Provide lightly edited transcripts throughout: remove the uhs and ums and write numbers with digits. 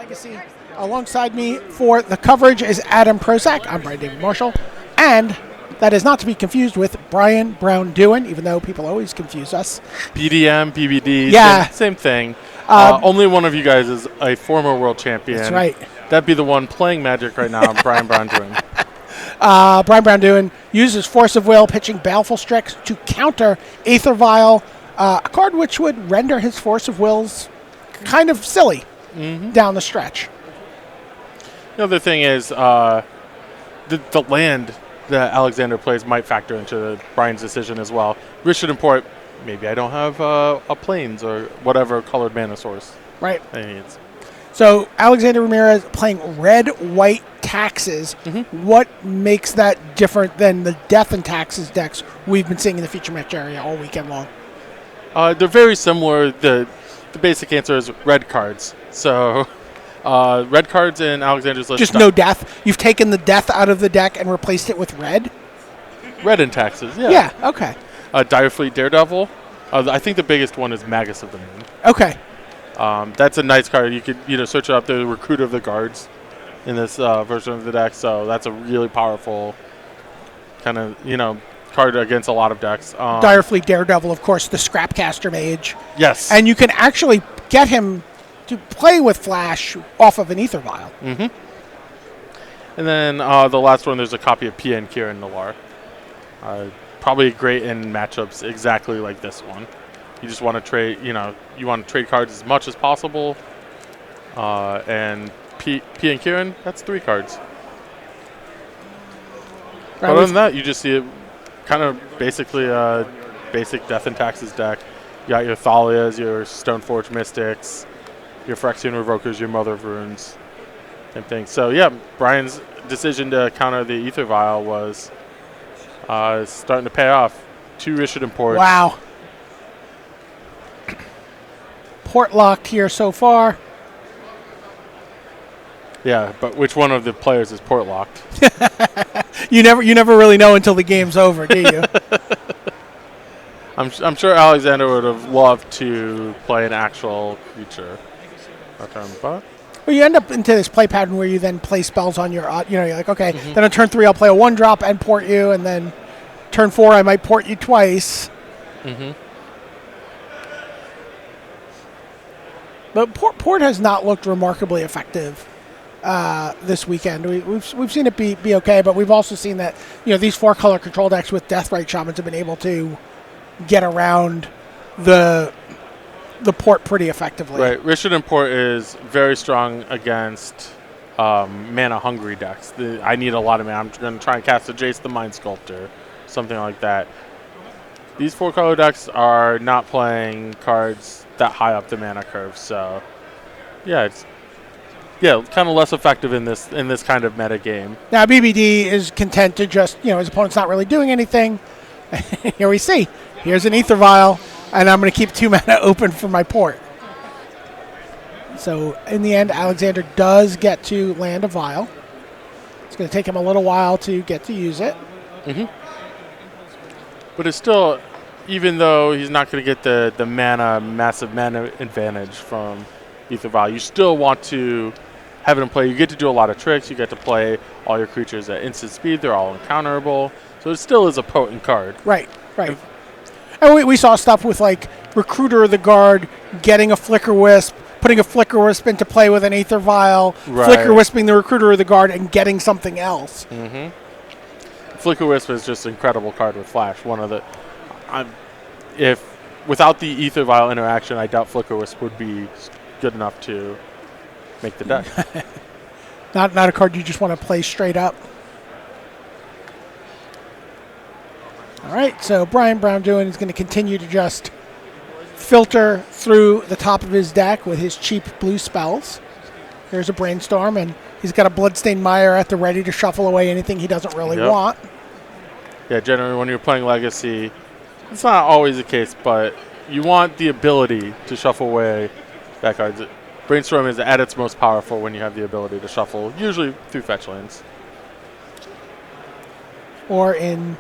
Legacy. Alongside me for the coverage is Adam Prozac. I'm Brian David Marshall. And that is not to be confused with Brian Braun-Duin, even though people always confuse us. BDM, BBD, yeah. same thing. Only one of you guys is a former world champion. That's right. That'd be the one playing Magic right now, Brian Braun-Duin. Brian Braun-Duin uses Force of Will, pitching Baleful Strix to counter Aether Vial, a card which would render his Force of Wills kind of silly down the stretch. The other thing is the land that Alexander plays might factor into Brian's decision as well. We should import, maybe I don't have a Plains or whatever colored mana source. Right. I mean, so Alexander Ramirez playing red-white Taxes. What makes that different than the Death and Taxes decks we've been seeing in the feature match area all weekend long? They're very similar. The basic answer is red cards. So red cards in Alexander's list. Just no death. You've taken the death out of the deck and replaced it with red? Red and Taxes, yeah. Yeah, okay. Direfleet Daredevil. I think the biggest one is Magus of the Moon. Okay. That's a nice card. You could search up the Recruiter of the Guards in this version of the deck. So that's a really powerful kind of, card against a lot of decks. Direfleet Daredevil, of course, the Scrapcaster Mage. Yes. And you can actually get him to play with Flash off of an Aether Vial. And then the last one, there's a copy of Pia and Kieran Noir. Probably great in matchups exactly like this one. You just want to trade, you want to trade cards as much as possible. And Pia and Kieran, that's 3 cards. But other than that, you just see it kind of basically a basic Death and Taxes deck. You got your Thalias, your Stoneforge Mystics, your Phyrexian Revokers, your Mother of Runes, same thing. So yeah, Brian's decision to counter the Aether Vial was starting to pay off. 2 issued imports. Wow. Port locked here so far. Yeah, but which one of the players is port locked? You never really know until the game's over, do you? I'm sure Alexander would have loved to play an actual creature. But well, you end up into this play pattern where you then play spells on your, you're like, okay, then on turn 3 I'll play a 1-drop and port you, and then turn 4 I might port you twice. But port has not looked remarkably effective this weekend. We've seen it be okay, but we've also seen that these 4-color control decks with Deathrite Shamans have been able to get around the port pretty effectively. Right, Richard and Port is very strong against mana-hungry decks. I need a lot of mana. I'm going to try and cast a Jace the Mind Sculptor, something like that. These 4-color decks are not playing cards that high up the mana curve, so yeah, it's kind of less effective in this kind of meta game. Now BBD is content to just his opponent's not really doing anything. Here we see. Here's an Aether Vial, and I'm going to keep 2 mana open for my port. So in the end, Alexander does get to land a Vial. It's going to take him a little while to get to use it. But it's still, even though he's not going to get the massive mana advantage from Aether Vial, you still want to have it in play. You get to do a lot of tricks. You get to play all your creatures at instant speed. They're all encounterable. So it still is a potent card. Right. And we saw stuff with like Recruiter of the Guard getting a Flicker Wisp, putting a Flicker Wisp into play with an Aether Vial, Flicker Wisping the Recruiter of the Guard, and getting something else. Flicker Wisp is just an incredible card with Flash. One of the, if without the Aether Vial interaction, I doubt Flicker Wisp would be good enough to make the deck. Not a card you just want to play straight up. All right, so Brian Braun-Duin is going to continue to just filter through the top of his deck with his cheap blue spells. Here's a Brainstorm, and he's got a Bloodstained Mire at the ready to shuffle away anything he doesn't really want. Yeah, generally when you're playing Legacy, it's not always the case, but you want the ability to shuffle away that card. Brainstorm is at its most powerful when you have the ability to shuffle, usually through fetch lands. Or in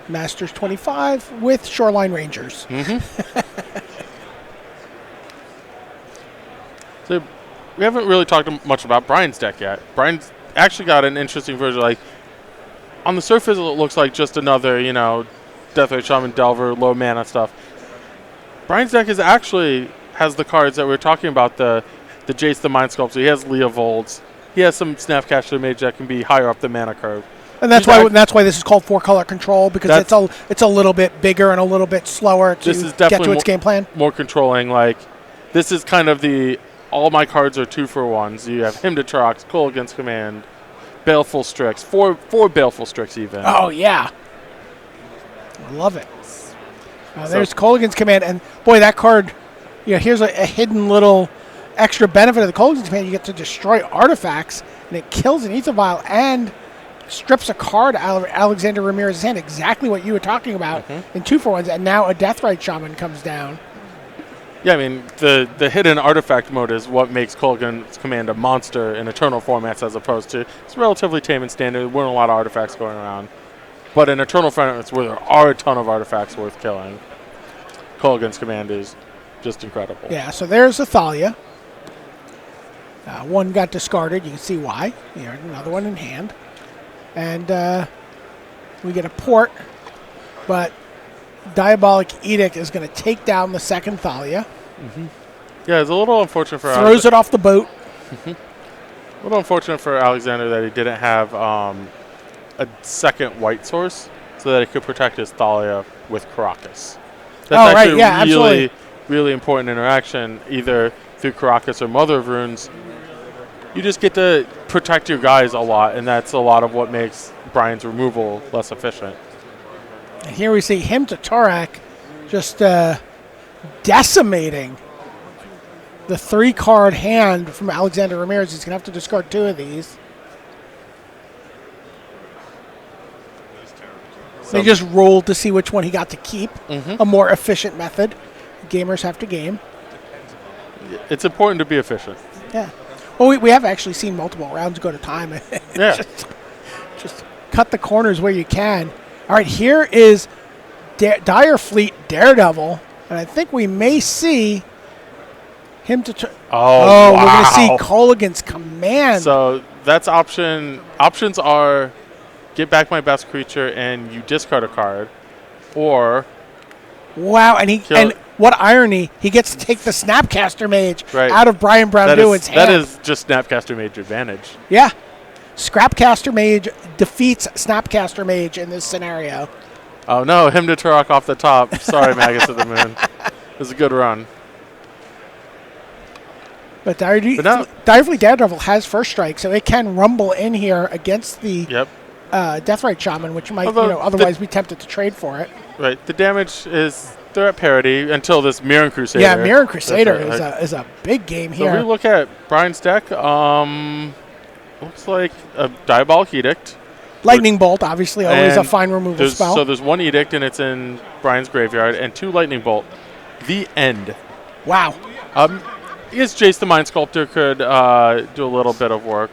Masters 25 with Shoreline Rangers. So we haven't really talked much about Brian's deck yet. Brian's actually got an interesting version. Like, on the surface, it looks like just another, Deathray Shaman, Delver, low mana stuff. Brian's deck has the cards that we were talking about, the Jace the Mind Sculptor. He has Leovolds. He has some Snapcaster Mage that can be higher up the mana curve. And that's why this is called 4-color control, because it's a little bit bigger and a little bit slower to get to its game plan. More controlling. Like, this is kind of all my cards are 2-for-1s. You have Him to Trox, Kolaghan's Command, Baleful Strix, four Baleful Strix even. Oh, yeah. I love it. There's Kolaghan's Command, and boy, that card, here's a hidden little extra benefit of the Kolaghan's Command. You get to destroy artifacts, and it kills an Ether Vial and strips a card out of Alexander Ramirez's hand, exactly what you were talking about in 2-for-1s, and now a Deathrite Shaman comes down. Yeah, I mean, the hidden artifact mode is what makes Kolaghan's Command a monster in Eternal formats, as opposed to, it's relatively tame and standard. There weren't a lot of artifacts going around. But in Eternal formats, where there are a ton of artifacts worth killing, Kolaghan's Command is just incredible. Yeah, so there's Athalia. One got discarded. You can see why. Another one in hand. And we get a port, but Diabolic Edict is going to take down the second Thalia. Yeah, it's a little unfortunate for Throws it off the boat. A little unfortunate for Alexander that he didn't have a second white source so that he could protect his Thalia with Karakas. That's actually really, really important interaction, either through Karakas or Mother of Runes. You just get to protect your guys a lot, and that's a lot of what makes Brian's removal less efficient. And here we see Him to Torak just decimating the 3-card hand from Alexander Ramirez. He's going to have to discard 2 of these. They just rolled to see which one he got to keep. A more efficient method. Gamers have to game. It's important to be efficient. Yeah. Well, we have actually seen multiple rounds go to time. Yeah. just cut the corners where you can. All right, here is Dire Fleet Daredevil, and I think we may see him to. Wow. We're going to see Kolaghan's Command. So that's option. Options are get back my best creature and you discard a card, or wow, and what irony! He gets to take the Snapcaster Mage out of Braun-Duin's hand. That is just Snapcaster Mage advantage. Yeah. Scrapcaster Mage defeats Snapcaster Mage in this scenario. Oh no, Him to Turok off the top. Sorry, Magus of the Moon. It was a good run. But Dire Fleet Daredevil has first strike, so it can rumble in here against the Deathrite Shaman, which might otherwise be tempted to trade for it. Right. The damage is they're at parity until this Mirren Crusader. Yeah, Mirren Crusader is a big game here. So we look at Brian's deck. Looks like a Diabolic Edict. Lightning Bolt, obviously, always a fine removal spell. So there's 1 Edict, and it's in Brian's graveyard, and 2 Lightning Bolt. The end. Wow. I guess Jace the Mind Sculptor could do a little bit of work.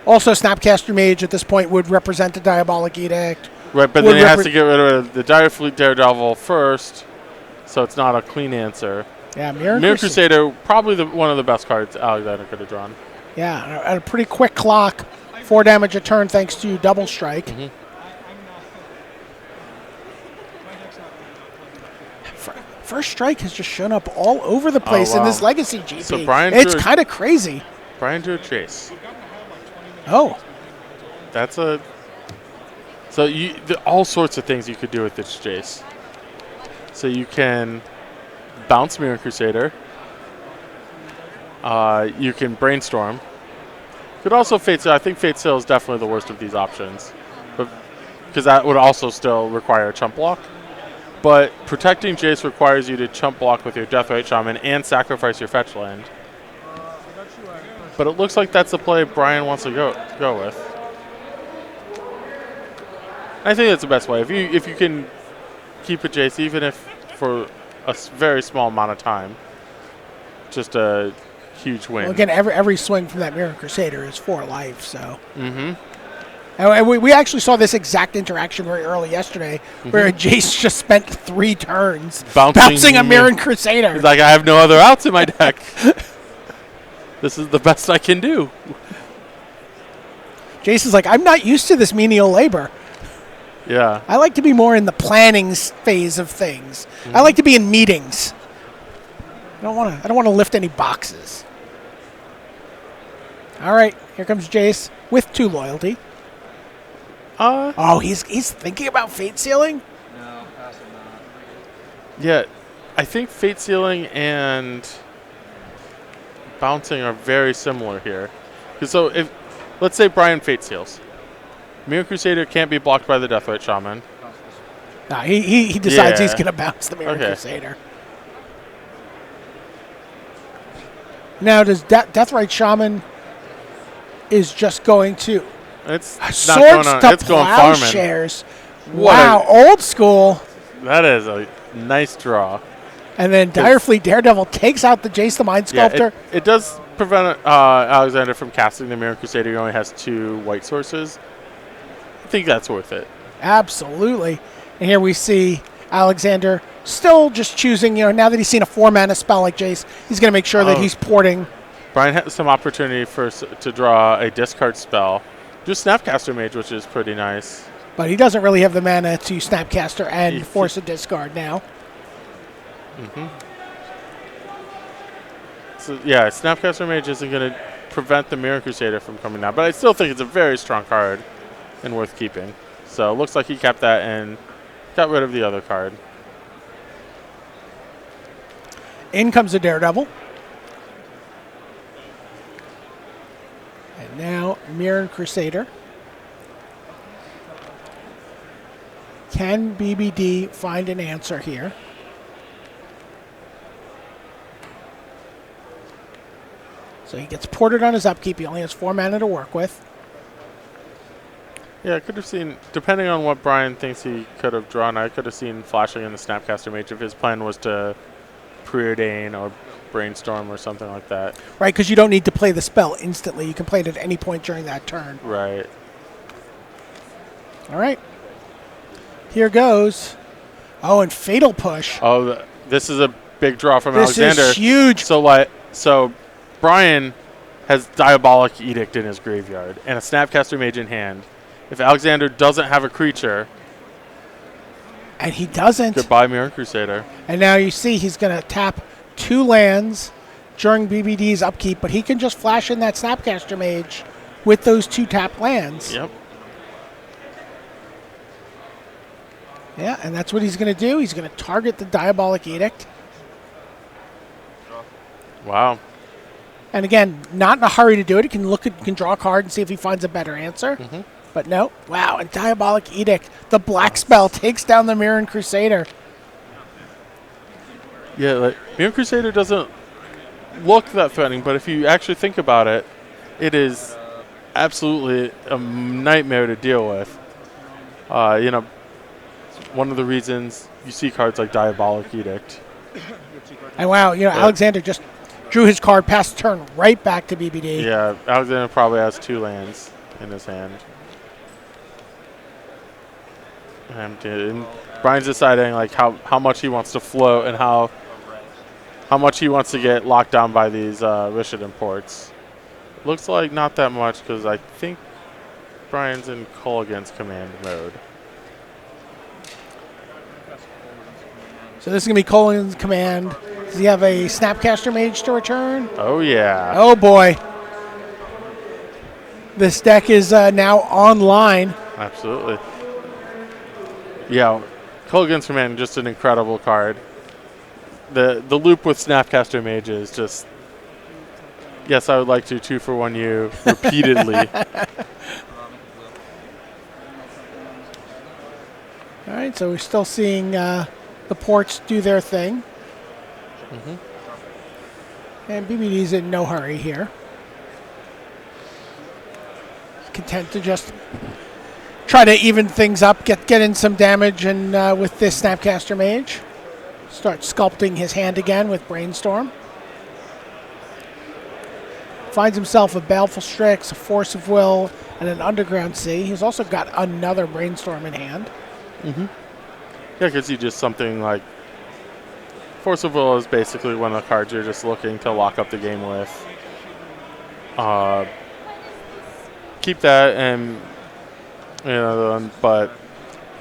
Also, Snapcaster Mage at this point would represent the Diabolic Edict. Right, but then he has to get rid of the Dire Fleet Daredevil first, so it's not a clean answer. Yeah, Mirren Crusader, probably one of the best cards Alexander could have drawn. Yeah, at a pretty quick clock, 4 damage a turn thanks to Double Strike. First Strike has just shown up all over the place in this Legacy GP. So it's kind of crazy. Brian drew a Chase. Oh. That's a... So all sorts of things you could do with this Jace. So you can bounce Mirren Crusader. You can Brainstorm. You could also Fate Seal. I think Fate Seal is definitely the worst of these options, because that would also still require a chump block. But protecting Jace requires you to chump block with your Deathrite Shaman and sacrifice your fetch land. But it looks like that's the play Brian wants to go with. I think that's the best way. If you can keep a Jace, even if for a very small amount of time, just a huge win. Well, again, every swing from that Mirren Crusader is 4 life, so. And we actually saw this exact interaction very early yesterday, where Jace just spent 3 turns bouncing a Mirren Crusader. He's like, I have no other outs in my deck. this is the best I can do. Jason's like, I'm not used to this menial labor. Yeah. I like to be more in the planning phase of things. I like to be in meetings. I don't want to lift any boxes. All right, here comes Jace with 2 loyalty. He's thinking about fate sealing? No, pass or not. Yeah, I think fate sealing and bouncing are very similar here. So if, let's say Brian fate seals. Mirror Crusader can't be blocked by the Deathrite Shaman. No, he decides he's Yeah. going to bounce the Mirror Okay. Crusader. Now, does Deathrite Shaman is just going to It's not swords going on. to It's going farming. plowshares? What Wow, old school. That is a nice draw. And then Direfleet Daredevil takes out the Jace the Mind Yeah, Sculptor. it does prevent Alexander from casting the Mirror Crusader. He only has 2 white sources. I think that's worth it. Absolutely. And here we see Alexander still just choosing, now that he's seen a 4-mana spell like Jace, he's going to make sure that he's porting. Brian has some opportunity to draw a discard spell. Just Snapcaster Mage, which is pretty nice. But he doesn't really have the mana to Snapcaster and force a discard now. So, yeah, Snapcaster Mage isn't going to prevent the Mirror Crusader from coming down. But I still think it's a very strong card and worth keeping. So it looks like he kept that and got rid of the other card. In comes the Daredevil. And now Mirror Crusader. Can BBD find an answer here? So he gets ported on his upkeep. He only has 4 mana to work with. Yeah, I could have seen, depending on what Brian thinks he could have drawn, I could have seen flashing in the Snapcaster Mage if his plan was to Preordain or Brainstorm or something like that. Right, because you don't need to play the spell instantly. You can play it at any point during that turn. Right. All right. Here goes. Oh, and Fatal Push. Oh, this is a big draw from This Alexander. is huge. So Brian has Diabolic Edict in his graveyard and a Snapcaster Mage in hand. If Alexander doesn't have a creature, And he doesn't. goodbye Mirror Crusader. And now you see he's going to tap 2 lands during BBD's upkeep, but he can just flash in that Snapcaster Mage with those 2 tap lands. Yep. Yeah, and that's what he's going to do. He's going to target the Diabolic Edict. Wow. And again, not in a hurry to do it. He can can draw a card and see if he finds a better answer. But no. Wow, and Diabolic Edict. The black spell takes down the Mirror Crusader. Yeah, like Mirror Crusader doesn't look that threatening, but if you actually think about it, it is absolutely a nightmare to deal with. One of the reasons you see cards like Diabolic Edict. And wow, Alexander just drew his card past turn right back to BBD. Yeah, Alexander probably has 2 lands in his hand. And Brian's deciding like how much he wants to float and how much he wants to get locked down by these Rishadan ports. Looks like not that much because I think Brian's in Culligan's command mode. So this is going to be Colin's command. Does he have a Snapcaster Mage to return? Oh, yeah. Oh, boy. This deck is now online. Absolutely. Yeah, Culligan's command, just an incredible card. The loop with Snapcaster Mage is just, yes, I would like to 2-for-1 you repeatedly. All right, so we're still seeing the ports do their thing. And BBD's in no hurry here. Content to just try to even things up, get in some damage, and with this Snapcaster Mage, start sculpting his hand again with Brainstorm. Finds himself a Baleful Strix, a Force of Will, and an Underground Sea. He's also got another Brainstorm in hand. Yeah, because you just something like Force of Will is basically one of the cards you're just looking to lock up the game with. keep that, and but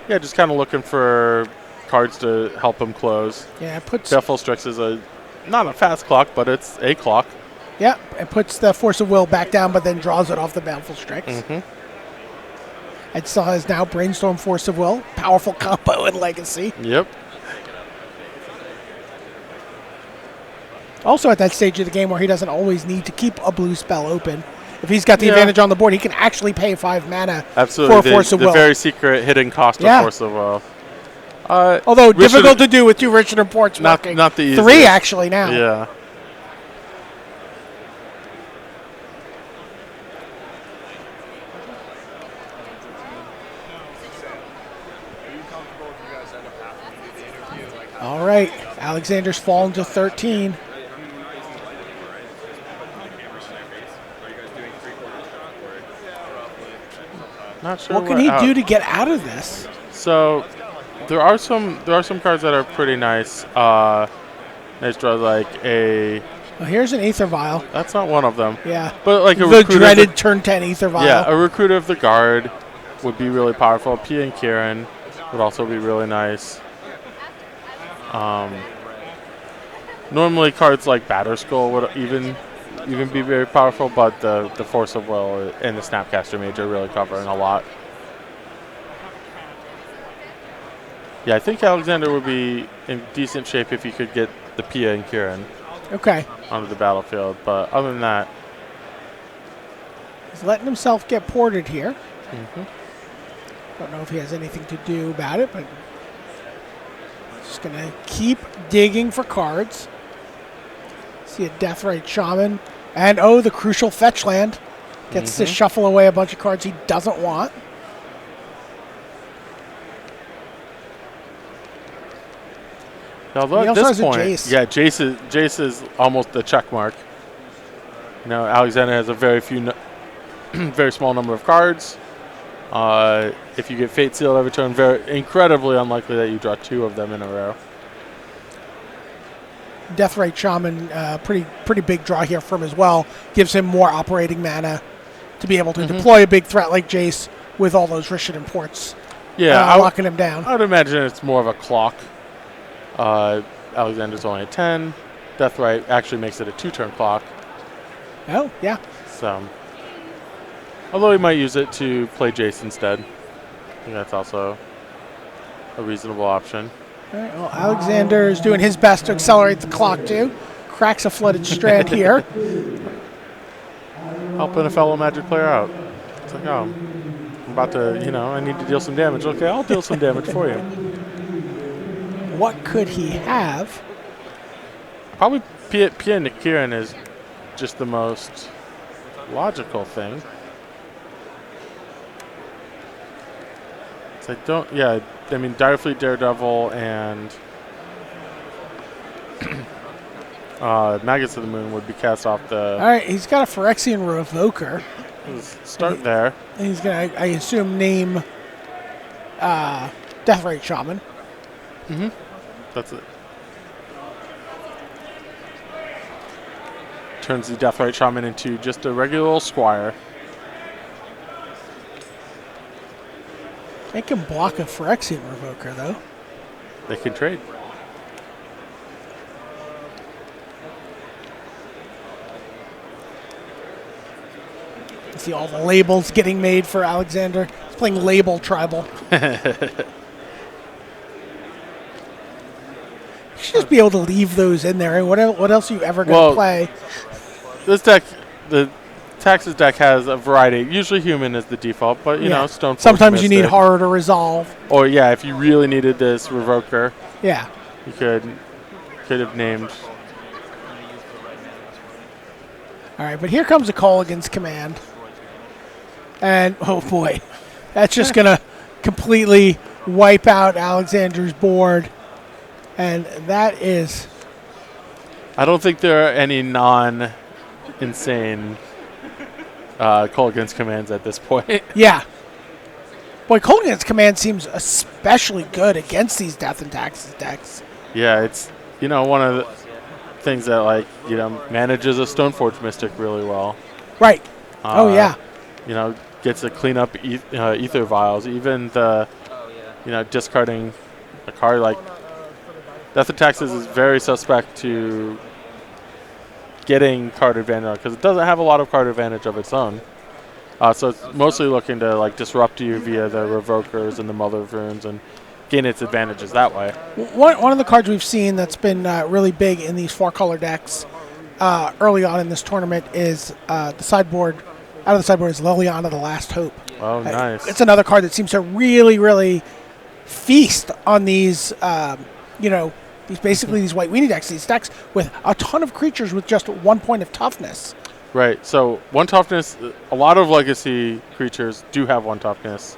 yeah, just kind of looking for cards to help him close. Yeah, it puts Baleful Strix is not a fast clock, but it's a clock. Yeah, it puts the Force of Will back down, but then draws it off the Baleful Strix. It still has now Brainstorm, Force of Will, powerful combo in Legacy. Yep. Also at that stage of the game where he doesn't always need to keep a blue spell open. If he's got the advantage on the board, he can actually pay 5 mana Absolutely. for Force of Will. The very secret hidden cost of Force of Will. Although difficult to do with 2 Richard Ports working. Not the easiest. 3 actually now. Yeah. All right, Alexander's fallen to 13. Not sure what can he do to get out of this? So there are some cards that are pretty nice. Nice draw like a. Well, here's an Aether Vial. That's not one of them. Yeah. But like the dreaded turn 10 Aether Vial. Yeah, a Recruiter of the Guard would be really powerful. Pia and Kieran would also be really nice. Normally cards like Batterskull would even be very powerful, but the Force of Will and the Snapcaster Mage are really covering a lot. Yeah, I think Alexander would be in decent shape if he could get the Pia and Kieran onto the battlefield, but other than that, he's letting himself get ported here. Don't know if he has anything to do about it, but just going to keep digging for cards. See a Deathrite Shaman. And, the crucial fetch land. Gets to shuffle away a bunch of cards he doesn't want. Although at this point, Jace is almost the check mark. Alexander has a very small number of cards. If you get Fate Sealed every turn, incredibly unlikely that you draw 2 of them in a row. Deathrite Shaman, pretty big draw here from as well. Gives him more operating mana to be able to deploy a big threat like Jace with all those Rishadan ports. Locking him down. I would imagine it's more of a clock. Alexander's only a 10. Deathrite actually makes it a 2-turn clock. Oh, yeah. So, although he might use it to play Jace instead. I think that's also a reasonable option. All right, well, Alexander is doing his best to accelerate the clock, too. Cracks a Flooded Strand here. Helping a fellow Magic player out. It's like, I'm about to, I need to deal some damage. Okay, I'll deal some damage for you. What could he have? Probably Pia and Kieran is just the most logical thing. So Direfleet, Daredevil, and Maggots of the Moon would be cast off the... All right, he's got a Phyrexian Revoker. Start there. He's going to, I assume, name Deathrite Shaman. That's it. Turns the Deathrite Shaman into just a regular old squire. They can block a Phyrexian Revoker, though. They can trade. See all the labels getting made for Alexander. He's playing Label Tribal. You should just be able to leave those in there. What else are you ever going to play? This deck, the Taxes deck has a variety. Usually human is the default, but Stoneforge sometimes you need horror to resolve. Or if you really needed this Revoker, you could have named. All right, but here comes a Colligan's Command. And, oh boy, that's just going to completely wipe out Alexander's board. And that is... I don't think there are any non-insane Colligan's Commands at this point. Yeah. Boy, Colligan's Command seems especially good against these Death and Taxes decks. Yeah, it's, one of the things that, manages a Stoneforge Mystic really well. Right. Oh, yeah. You know, gets to clean up ether vials. Even the, discarding a card like Death of Taxes is very suspect to getting card advantage because it doesn't have a lot of card advantage of its own. So it's mostly looking to like disrupt you via the Revokers and the Mother of Runes and gain its advantages that way. One of the cards we've seen that's been really big in these 4-color decks early on in this tournament is the sideboard. Out of the sideboard is Liliana, the Last Hope. Oh, nice. It's another card that seems to really, really feast on these, these white weenie decks, these decks with a ton of creatures with just 1 point of toughness. Right. So 1 toughness, a lot of legacy creatures do have 1 toughness.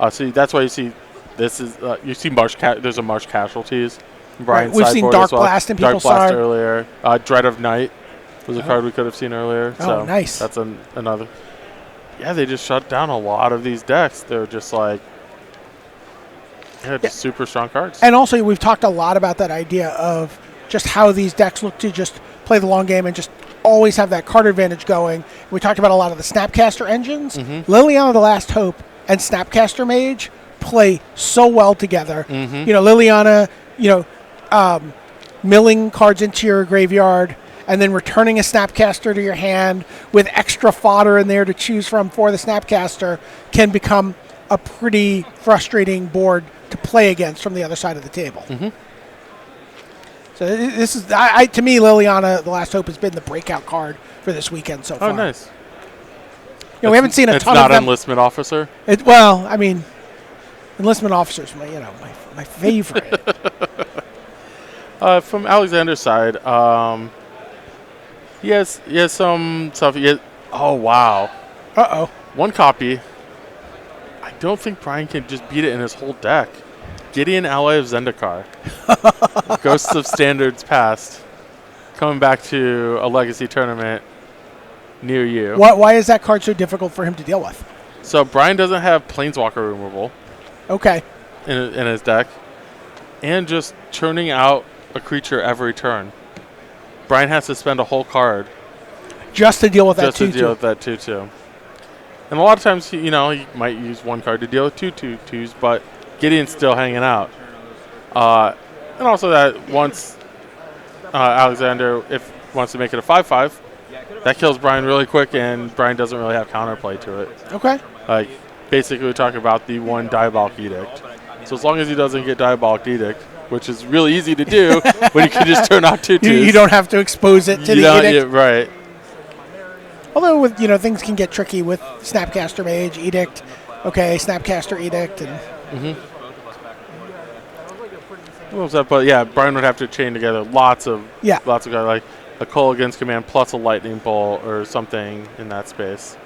So that's why you see this is you see there's a Marsh Casualties. Right. We've seen Dark Blast in people's Dark Blast earlier. Dread of Night was a card we could have seen earlier. Oh, nice. That's another. Yeah, they just shut down a lot of these decks. They're just like, just super strong cards. And also, we've talked a lot about that idea of just how these decks look to just play the long game and just always have that card advantage going. We talked about a lot of the Snapcaster engines. Mm-hmm. Liliana, the Last Hope, and Snapcaster Mage play so well together. Mm-hmm. Liliana, milling cards into your graveyard and then returning a Snapcaster to your hand with extra fodder in there to choose from for the Snapcaster can become a pretty frustrating board to play against from the other side of the table. Mm-hmm. So this is, to me, Liliana, the Last Hope, has been the breakout card for this weekend so far. Oh, nice. We haven't seen a ton of them. It's not Enlistment Officer? Enlistment Officer's my favorite. From Alexander's side, he has some stuff. Oh, wow. Uh-oh. 1 copy. I don't think Brian can just beat it in his whole deck. Gideon, Ally of Zendikar. Ghosts of Standards Past. Coming back to a Legacy tournament near you. Why is that card so difficult for him to deal with? So Brian doesn't have Planeswalker removal. Okay. In his deck. And just churning out a creature every turn. Brian has to spend a whole card. Just to deal with that 2/2. Just to deal with that 2/2. And a lot of times, he might use 1 card to deal with 2 2/2s, but Gideon's still hanging out. And also that once Alexander wants to make it a 5/5, that kills Brian really quick, and Brian doesn't really have counterplay to it. Okay. Like, basically we're talking about the 1 Diabolic Edict. So as long as he doesn't get Diabolic Edict, which is really easy to do when you can just turn out 2/2s. You don't have to expose it to the edict. Yeah, right. Although with things can get tricky with Snapcaster Mage, Edict, Snapcaster Edict, and But yeah, Brian would have to chain together lots of guys, like a Culligan's Command plus a Lightning Bolt or something in that space.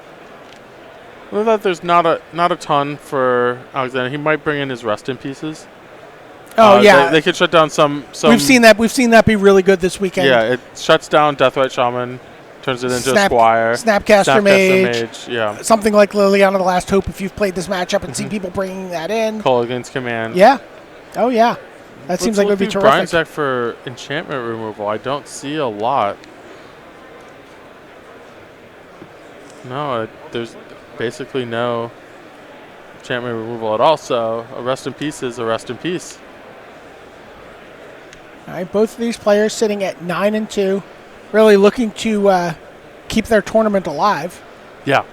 Well, that there's not a ton for Alexander. He might bring in his Rest in Pieces. Oh yeah, they could shut down some. We've seen that be really good this weekend. Yeah, it shuts down Deathrite Shaman, turns it into a Squire. Snapcaster Mage. Yeah. Something like Liliana, the Last Hope. If you've played this matchup and seen people bringing that in. Culligan's Command. Yeah. Oh yeah. That seems like it would be terrific. Brian's deck for enchantment removal, I don't see a lot. No, there's basically no enchantment removal at all. So a Rest in Peace is a Rest in Peace. All right, both of these players sitting at 9-2, really looking to keep their tournament alive. Yeah.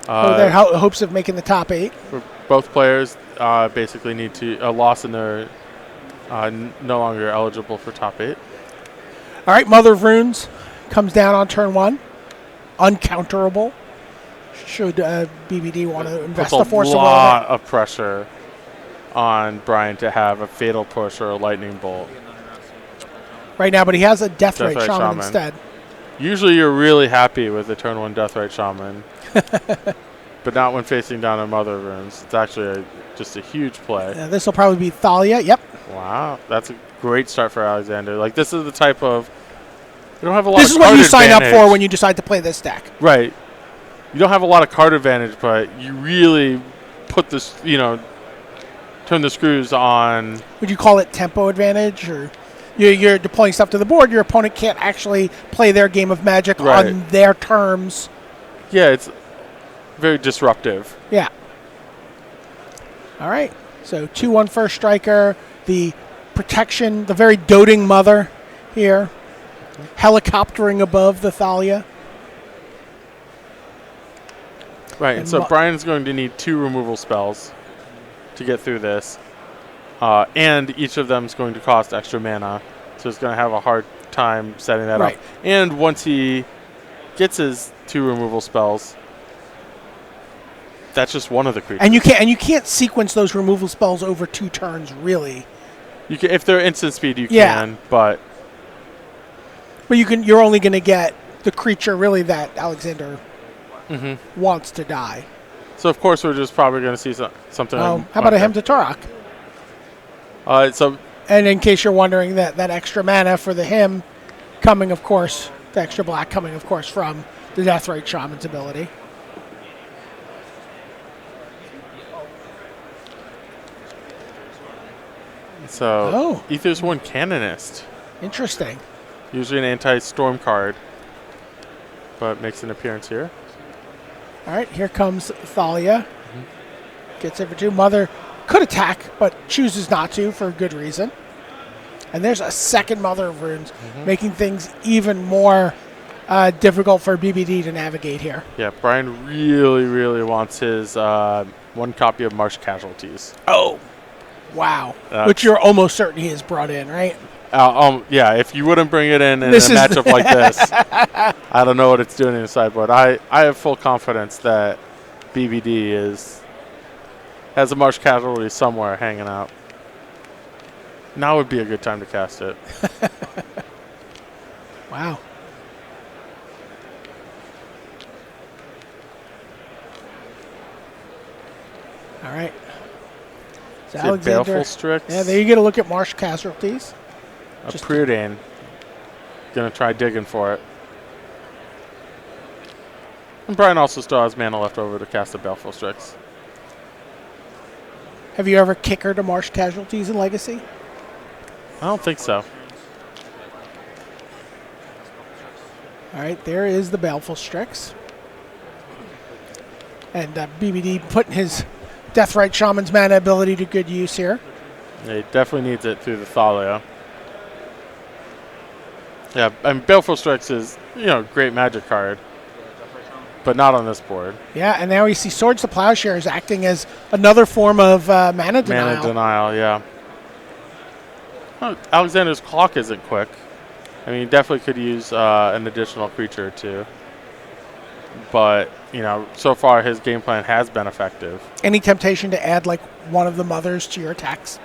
Their hopes of making the top 8. For both players, basically need a loss in their no longer eligible for top 8. All right, Mother of Runes comes down on turn 1. Uncounterable. Should BBD want to invest the force a little bit. A lot of pressure on Brian to have a Fatal Push or a Lightning Bolt. Right now, but he has a Deathrite Shaman instead. Usually you're really happy with the turn 1 Deathrite Shaman. But not when facing down a Mother of Runes. It's actually just a huge play. This will probably be Thalia. Yep. Wow, that's a great start for Alexander. Like, this is the type of... You don't have a lot of card advantage. This is what you sign up for when you decide to play this deck. Right. You don't have a lot of card advantage, but you really put this, turn the screws on. Would you call it tempo advantage? Or you're deploying stuff to the board. Your opponent can't actually play their game of Magic on their terms. Yeah, it's very disruptive. Yeah. All right. So 2-1 first striker. The protection, the very doting mother here, helicoptering above the Thalia. Right, and so Brian's going to need 2 removal spells to get through this. And each of them is going to cost extra mana, so he's going to have a hard time setting that up. And once he gets his 2 removal spells, that's just one of the creatures. And you can't sequence those removal spells over 2 turns, really. You can, if they're instant speed, you can, but you're only going to get the creature really that Alexander wants to die. So of course we're just probably going to see something. How about a Hymn to Turok? And in case you're wondering, that extra mana for the hymn coming, of course, the extra black coming, of course, from the Deathrite Shaman's ability. So, Aether's One Canonist. Interesting. Usually an anti-storm card, but makes an appearance here. All right, here comes Thalia. Gets it for 2. Mother could attack, but chooses not to for a good reason. And there's a second Mother of Runes, making things even more difficult for BBD to navigate here. Yeah, Brian really, really wants his 1 copy of Marsh Casualties. Oh, wow. Which you're almost certain he has brought in, right? Yeah, if you wouldn't bring it in a matchup like this, I don't know what it's doing in the sideboard. I have full confidence that BBD has a Marsh Casualty somewhere hanging out. Now would be a good time to cast it. Wow. All right. So Alexander, Baleful Strix. Yeah, there you get a look at Marsh Casualties. A Preordain. Going to try digging for it. And Brian also still has mana left over to cast a Baleful Strix. Have you ever kickered a Marsh Casualties in Legacy? I don't think so. All right, there is the Baleful Strix. And BBD putting his Deathrite Shaman's mana ability to good use here. Yeah, he definitely needs it through the Thalia. Yeah, and Baleful Strix is, great magic card, but not on this board. Yeah, and now we see Swords to Plowshares acting as another form of mana denial. Mana denial, yeah. Well, Alexander's Clock isn't quick. I mean, he definitely could use an additional creature or 2. But, so far his game plan has been effective. Any temptation to add, one of the mothers to your attacks?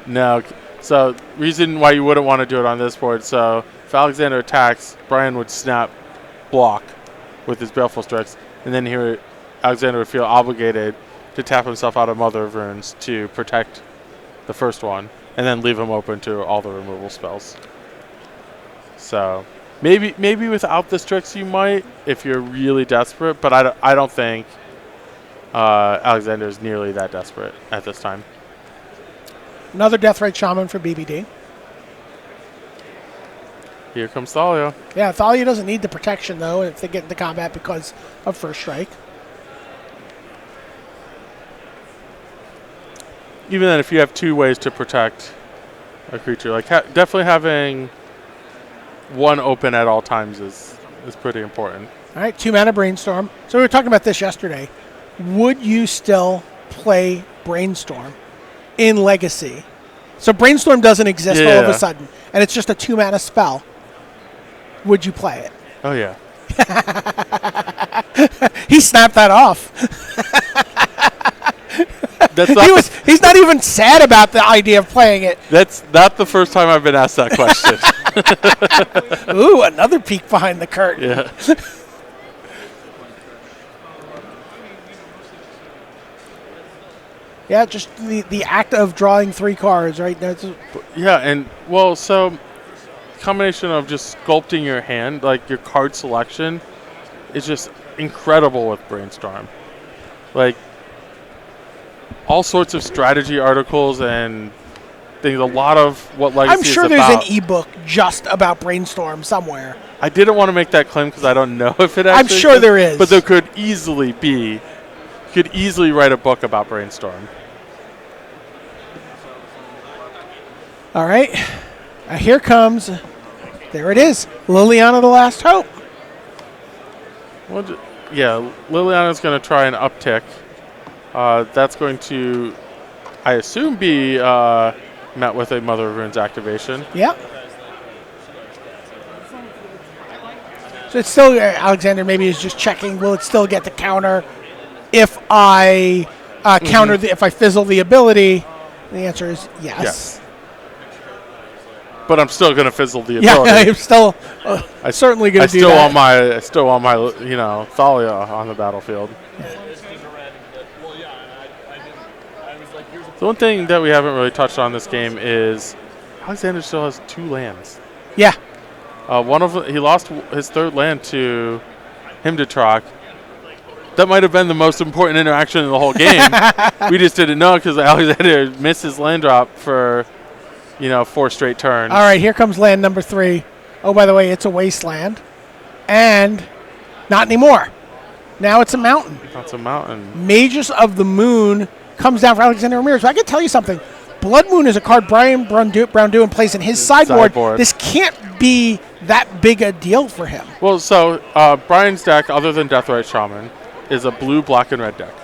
No. So, reason why you wouldn't want to do it on this board, so if Alexander attacks, Brian would snap block with his Baleful Strix, and then Alexander would feel obligated to tap himself out of Mother of Runes to protect the first one, and then leave him open to all the removal spells. So, maybe without the Strix you might, if you're really desperate, but I don't think Alexander is nearly that desperate at this time. Another Deathrite Shaman for BBD. Here comes Thalia. Yeah, Thalia doesn't need the protection, though, if they get into combat because of First Strike. Even then, if you have 2 ways to protect a creature, definitely having 1 open at all times is pretty important. All right, 2 mana Brainstorm. So we were talking about this yesterday. Would you still play Brainstorm in Legacy? So Brainstorm doesn't exist all of a sudden, and it's just a 2 mana spell. Would you play it? Oh, yeah. He snapped that off. He's not even sad about the idea of playing it. That's not the first time I've been asked that question. Ooh, another peek behind the curtain. Yeah. Yeah, just the act of drawing 3 cards, right? So combination of just sculpting your hand, your card selection, is just incredible with Brainstorm. All sorts of strategy articles and things. A lot of what Legacy I'm sure is there's about. an ebook just about Brainstorm somewhere. I didn't want to make that claim because I don't know if it actually I'm sure there is. But there could easily be. You could easily write a book about Brainstorm. All right. Here comes, there it is, Liliana the Last Hope. Well, yeah, Liliana's going to try an uptick. That's going to, I assume, be met with a Mother of Runes activation. Yeah. So it's still, Alexander maybe is just checking, will it still get the counter if I counter, if I fizzle the ability? The answer is yes. Yes. But I'm still going to fizzle the Yeah, ability. I'm still certainly going to do that. I still want my, Thalia on the battlefield. The one thing that we haven't really touched on this game is Alexander still has 2 lands. Yeah. One of he lost his 3rd land to Himdetrock. That might have been the most important interaction in the whole game. We just didn't know because Alexander missed his land drop for 4 straight turns. All right, here comes land number 3. Oh, by the way, it's a wasteland. And not anymore. Now it's a mountain. That's a mountain. Mages of the Moon comes down for Alexander Ramirez. But I can tell you something. Blood Moon is a card Braun-Duin plays in his sideboard. This can't be that big a deal for him. Well, so Brian's deck, other than Deathrite Shaman, is a blue, black, and red deck.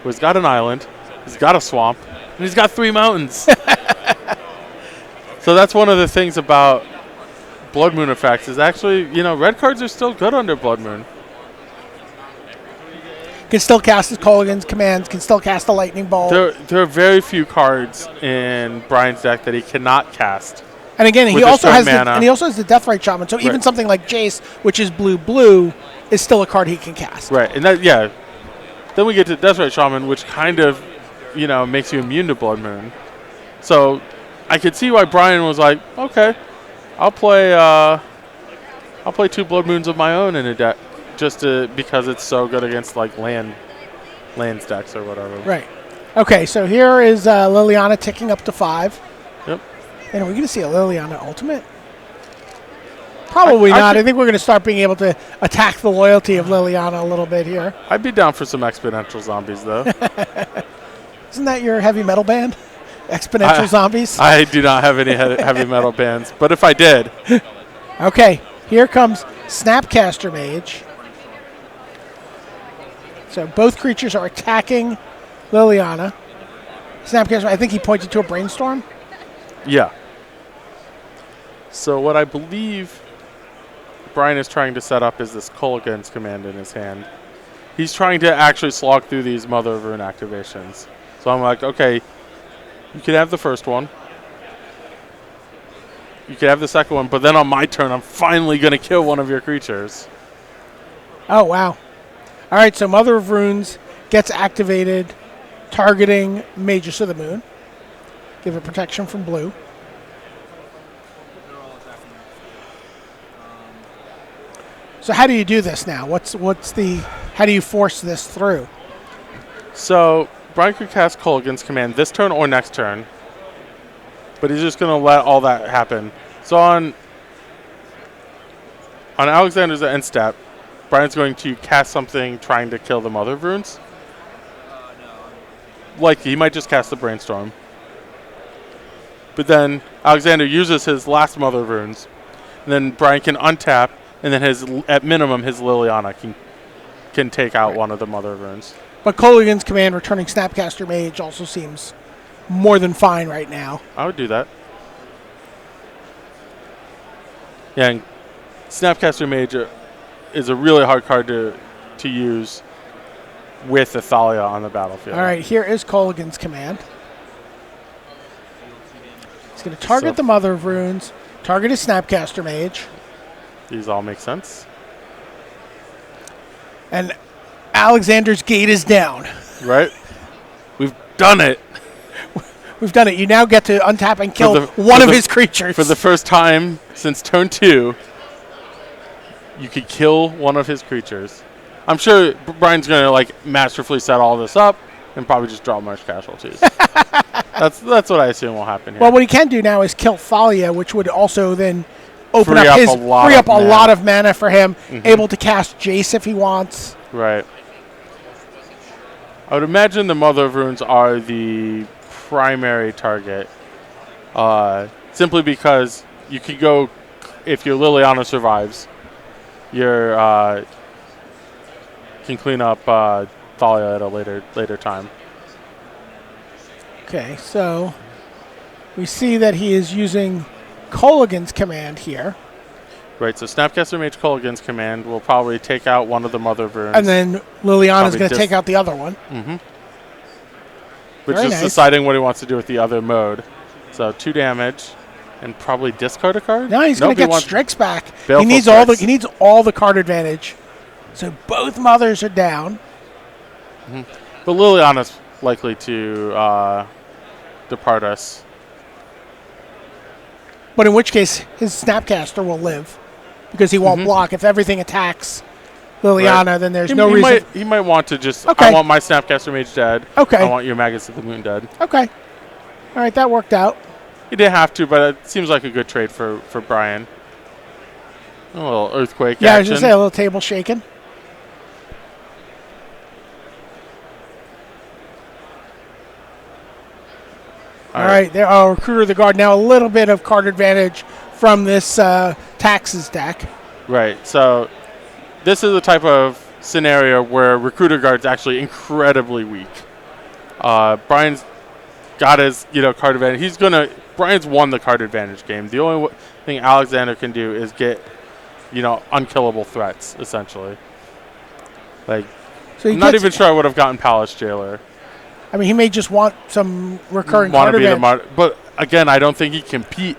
He's got an island, he's got a swamp, and he's got 3 mountains. So that's one of the things about Blood Moon effects is actually, red cards are still good under Blood Moon. Can still cast his Colligan's commands, can still cast a Lightning Bolt. There are very few cards in Brian's deck that he cannot cast. And again, he also has the Deathrite Shaman, so even Right. something like Jace, which is blue, is still a card he can cast. Right, and then we get to Deathrite Shaman, which kind of, makes you immune to Blood Moon. So I could see why Brian was like, okay, I'll play 2 Blood Moons of my own in a deck, because it's so good against like lands decks or whatever. Right. Okay, so here is Liliana ticking up to 5. Yep. And are we going to see a Liliana ultimate? Probably not. I think we're going to start being able to attack the loyalty of Liliana a little bit here. I'd be down for some exponential zombies though. Isn't that your heavy metal band? Exponential Zombies? I do not have any heavy metal bands, but if I did. Okay, here comes Snapcaster Mage. So both creatures are attacking Liliana. Snapcaster, I think he pointed to a Brainstorm. Yeah. So what I believe Brian is trying to set up is this Colligan's command in his hand. He's trying to actually slog through these Mother of Ruin activations. So I'm like, okay, you can have the first one. You can have the second one, but then on my turn, I'm finally going to kill one of your creatures. Oh, wow. All right, so Mother of Runes gets activated, targeting Magus of the Moon. Give it protection from blue. So how do you do this now? How do you force this through? So Brian could cast Colligan's command this turn or next turn, but he's just going to let all that happen. So on Alexander's end step, Brian's going to cast something trying to kill the Mother of Runes. Like, he might just cast the Brainstorm. But then Alexander uses his last Mother of Runes, and then Brian can untap, and then at minimum his Liliana can take out one of the Mother of Runes. But Colligan's command returning Snapcaster Mage also seems more than fine right now. I would do that. Yeah, and Snapcaster Mage is a really hard card to use with Thalia on the battlefield. All right, here is Colligan's command. He's going to target the Mother of Runes, target his Snapcaster Mage. These all make sense. And Alexander's gate is down. Right? We've done it. We've done it. You now get to untap and kill one of his creatures. For the first time since turn 2, you could kill one of his creatures. I'm sure Brian's going to masterfully set all this up and probably just draw Marsh Casualties. That's what I assume will happen here. Well, what he can do now is kill Thalia, which would also then open Free up up a lot of mana for him, able to cast Jace if he wants. Right. I would imagine the Mother of Runes are the primary target, simply because you could go, if your Liliana survives, your can clean up Thalia at a later time. Okay, so we see that he is using Kolaghan's command here. Right, so Snapcaster Mage Kolaghan's command will probably take out one of the Mother of Runes. And then Liliana's going to take out the other one. Which Very is nice. deciding what he wants to do with the other mode. So 2 damage, and probably discard a card? No, he's going to Nope, get Strix back. Baleful He needs Strix. all the card advantage. So both mothers are down. But Liliana's likely to depart us. But in which case, his Snapcaster will live because he won't block. If everything attacks Liliana, then there's no reason. He might want to just, Okay. I want my Snapcaster Mage dead. Okay. I want your Magus of the Moon dead. Okay. All right, that worked out. He didn't have to, but it seems like a good trade for Brian. A little Earthquake Yeah, I was action. going to say a little table shaking. All right, there. Oh, Recruiter of the Guard. Now a little bit of card advantage from this Taxes deck. Right, so this is the type of scenario where Recruiter Guard's actually incredibly weak. Brian's got his card advantage. Brian's won the card advantage game. The only thing Alexander can do is get unkillable threats, essentially. Like, So he I'm not gets- even sure I would have gotten Palace Jailer. I mean, he may just want some recurring Want card to be the advantage. but again, I don't think he can compete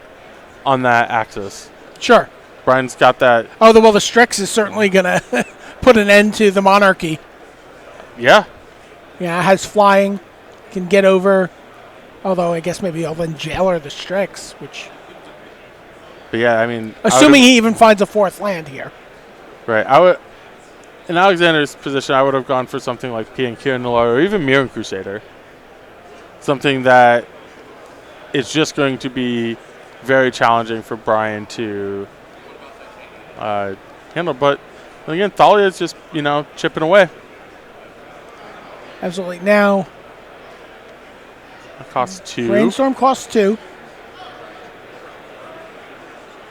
on that axis. Sure. Brian's got that. Oh, the Strix is certainly going to put an end to the monarchy. Yeah, Yeah, has flying, can get over. Although I guess maybe I'll then Jailer the Strix, which but yeah, I mean, assuming he even finds a fourth land here. right, I would. In Alexander's position, I would have gone for something like P and Kiranlar or even Mirren Crusader. Something that is just going to be very challenging for Brian to handle. But again, Thalia is just chipping away. Absolutely. Now, It costs 2. Brainstorm costs 2.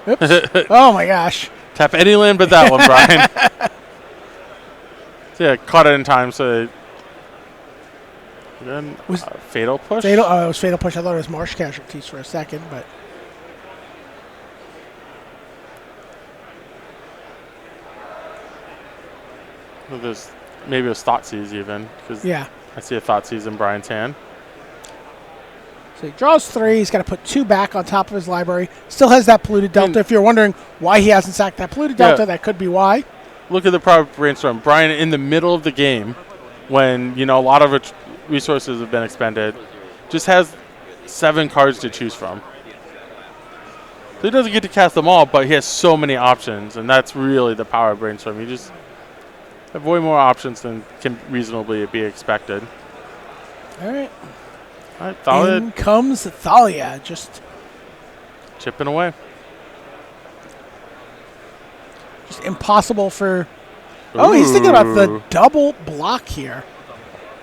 Oops. Oh my gosh. Tap any land but that one, Brian. So yeah, caught it in time. So then Fatal Push. It was Fatal Push. I thought it was Marsh Casualties for a second, but Well, there's maybe a Thoughtseize even, because yeah. I see a Thoughtseize in Brian's hand. So he draws 3. He's got to put 2 back on top of his library. Still has that polluted delta. If you're wondering why he hasn't sacked that polluted delta, that could be why. Look at the proper brainstorm. Brian, in the middle of the game, when a lot of resources have been expended, just has 7 cards to choose from. So he doesn't get to cast them all, but he has so many options, and that's really the power of brainstorm. You just have way more options than can reasonably be expected. All right. All right, Thalia In comes Thalia. Just chipping away. impossible for... Oh, he's thinking about the Ooh. double block here.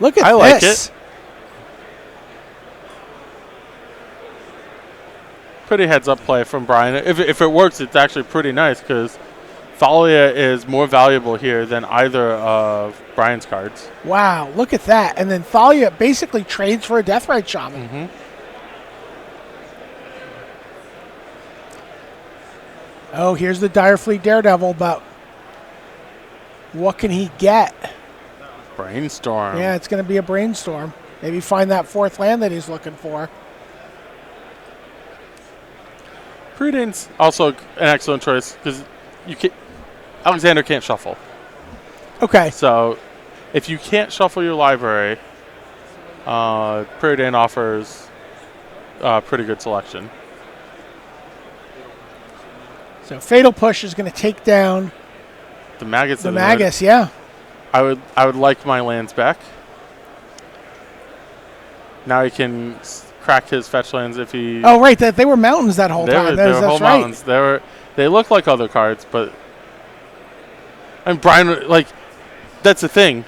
Look at I like this. it. Pretty heads-up play from Brian. If it works, it's actually pretty nice because Thalia is more valuable here than either of Brian's cards. Wow, look at that. And then Thalia basically trades for a Deathrite Shaman. Mm-hmm. Oh, here's the Direfleet Daredevil, but what can he get? Brainstorm. Yeah, it's going to be a brainstorm. Maybe find that fourth land that he's looking for. Predane's also an excellent choice because Alexander can't shuffle. Okay. So if you can't shuffle your library, Predane offers a pretty good selection. So Fatal Push is going to take down The Magus. the Magus, yeah. I would like my lands back. Now he can crack his fetch lands if he. Oh, right. They were mountains that whole They time. were, they were That's whole right. mountains. They look like other cards, but. And Brian, like, that's the thing.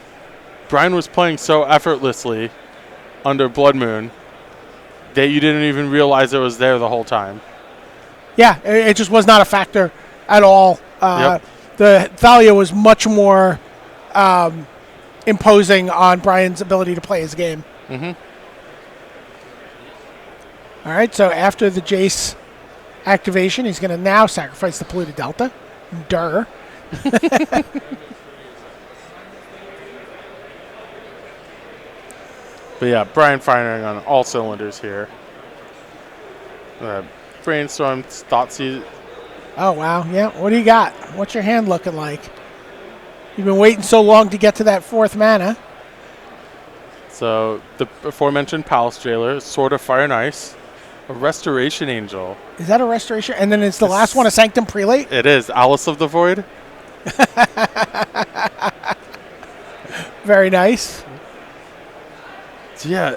Brian was playing so effortlessly under Blood Moon that you didn't even realize it was there the whole time. Yeah, it just was not a factor at all. Yep. The Thalia was much more imposing on Brian's ability to play his game. Mm-hmm. All right, so after the Jace activation, he's going to now sacrifice the polluted Delta. Durr. But yeah, Brian firing on all cylinders here. Brainstorm, Thoughtseize. Oh, wow. Yeah, what do you got? What's your hand looking like? You've been waiting so long to get to that 4th mana. So the aforementioned Palace Jailer, Sword of Fire and Ice, a Restoration Angel. Is that a restoration? And then it's the last one, a Sanctum Prelate? It is. Alice of the Void. Very nice. So yeah.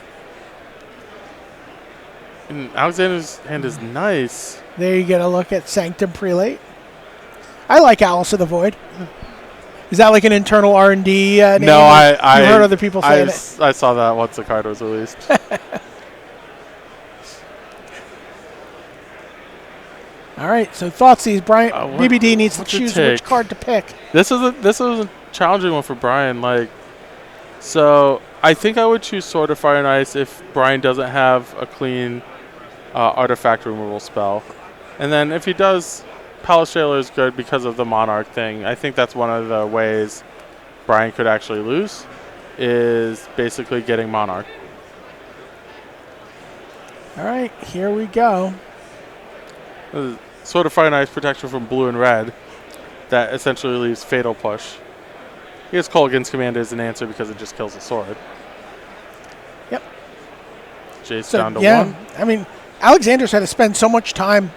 And Alexander's hand is nice. There you get a look at Sanctum Prelate. I like Alice of the Void. Is that like an internal R&D name? No, I heard other people saying it. I saw that once the card was released. All right, so Thoughtseize, Brian what- BBD needs to what's it choose take? which card to pick. This is a challenging one for Brian. Like, so I think I would choose Sword of Fire and Ice if Brian doesn't have a clean artifact removal spell, and then if he does, Palace Jailer is good because of the Monarch thing. I think that's one of the ways Brian could actually lose, is basically getting Monarch. All right, here we go. Sword of Fire and Ice protection from blue and red. That essentially leaves Fatal Push. I guess Kolaghan's Command is an answer because it just kills the sword. Yep. Jace So, down to yeah, 1. I mean, Alexander's had to spend so much time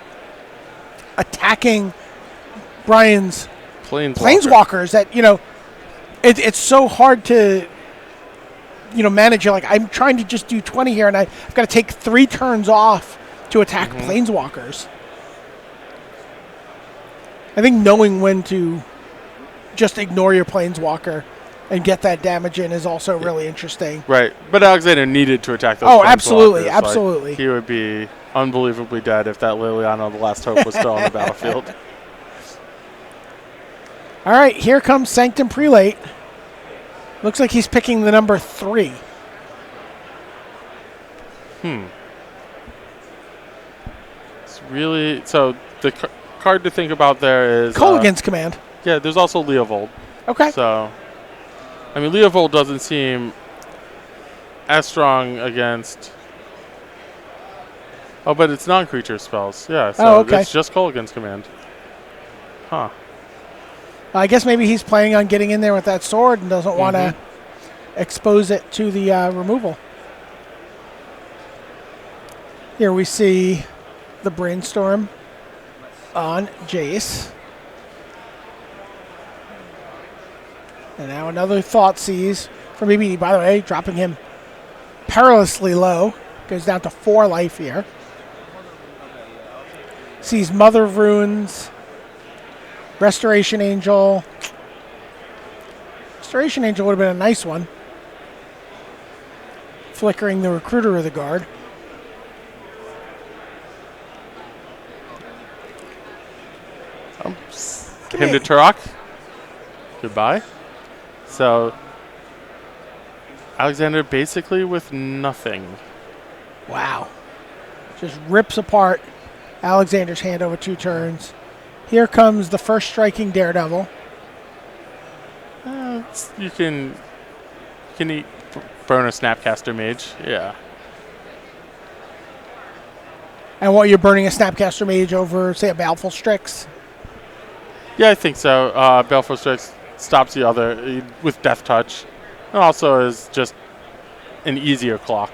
attacking Brian's Planeswalkers that, it's so hard to, manage. You're like, I'm trying to just do 20 here, and I've got to take 3 turns off to attack Planeswalkers. I think knowing when to just ignore your Planeswalker and get that damage in is also really interesting. Right, but Alexander needed to attack those Oh, Planeswalkers. absolutely, Like, absolutely. he would be unbelievably dead if that Liliana, the Last Hope, was still on the battlefield. All right, here comes Sanctum Prelate. Looks like he's picking the number 3. It's really... So the card to think about there is... Kolaghan's Command. Yeah, there's also Leovold. Okay. So, I mean, Leovold doesn't seem as strong against... Oh, but it's non-creature spells. Yeah, so okay. it's just Kolaghan's Command. Huh. I guess maybe he's planning on getting in there with that sword and doesn't want to expose it to the removal. Here we see the Brainstorm on Jace. And now another Thoughtseize from BBD. By the way, dropping him perilously low. Goes down to 4 life here. Sees Mother of Runes. Restoration Angel. Restoration Angel would have been a nice one. Flickering the Recruiter of the Guard. Him to Turok. Goodbye. So, Alexander basically with nothing. Wow. Just rips apart Alexander's hand over 2 turns. Here comes the first striking Daredevil. You can burn a Snapcaster Mage. Yeah. And what, you're burning a Snapcaster Mage over, say, a Baleful Strix? Yeah, I think so. Baleful Strix stops the other with Death Touch. And also is just an easier clock.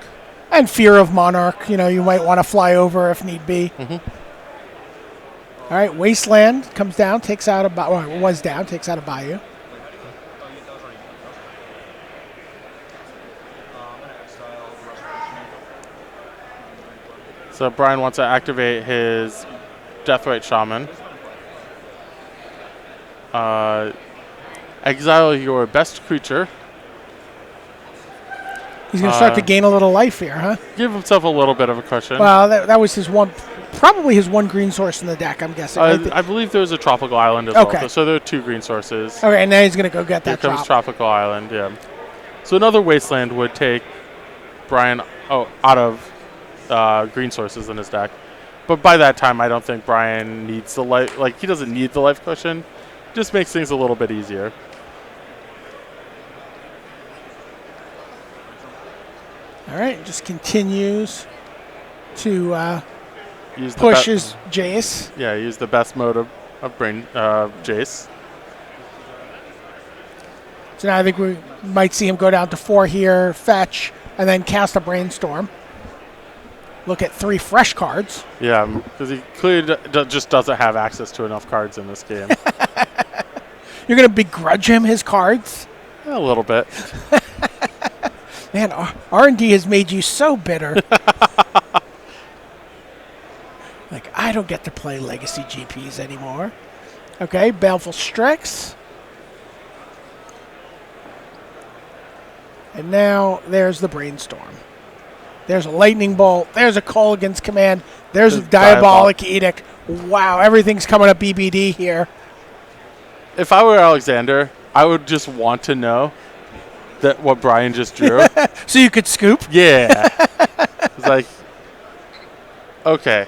And Fear of Monarch. You might want to fly over if need be. All right, Wasteland comes down, takes out was down, takes out a Bayou. So Brian wants to activate his Deathrite Shaman. Exile your best creature. He's going to start to gain a little life here, huh? Give himself a little bit of a cushion. Well, that was his one, probably his one green source in the deck, I'm guessing. I believe there was a Tropical Island as well. So there are 2 green sources. Okay, and now he's going to go get that Here comes Tropical Island, yeah. So another Wasteland would take Brian out of green sources in his deck. But by that time, I don't think Brian needs the life. Like, he doesn't need the life cushion. Just makes things a little bit easier. All right, just continues to push his Jace. Yeah, use the best mode of Jace. So now I think we might see him go down to 4 here, fetch, and then cast a Brainstorm. Look at 3 fresh cards. Yeah, because he clearly just doesn't have access to enough cards in this game. You're going to begrudge him his cards? A little bit. Man, R&D has made you so bitter. Like, I don't get to play Legacy GPs anymore. Okay, Baleful Strix. And now there's the Brainstorm. There's a Lightning Bolt. There's a Colligan's Command. There's a Diabolic Edict. Wow, everything's coming up BBD here. If I were Alexander, I would just want to know that what Brian just drew. So you could scoop? Yeah. It's like, okay.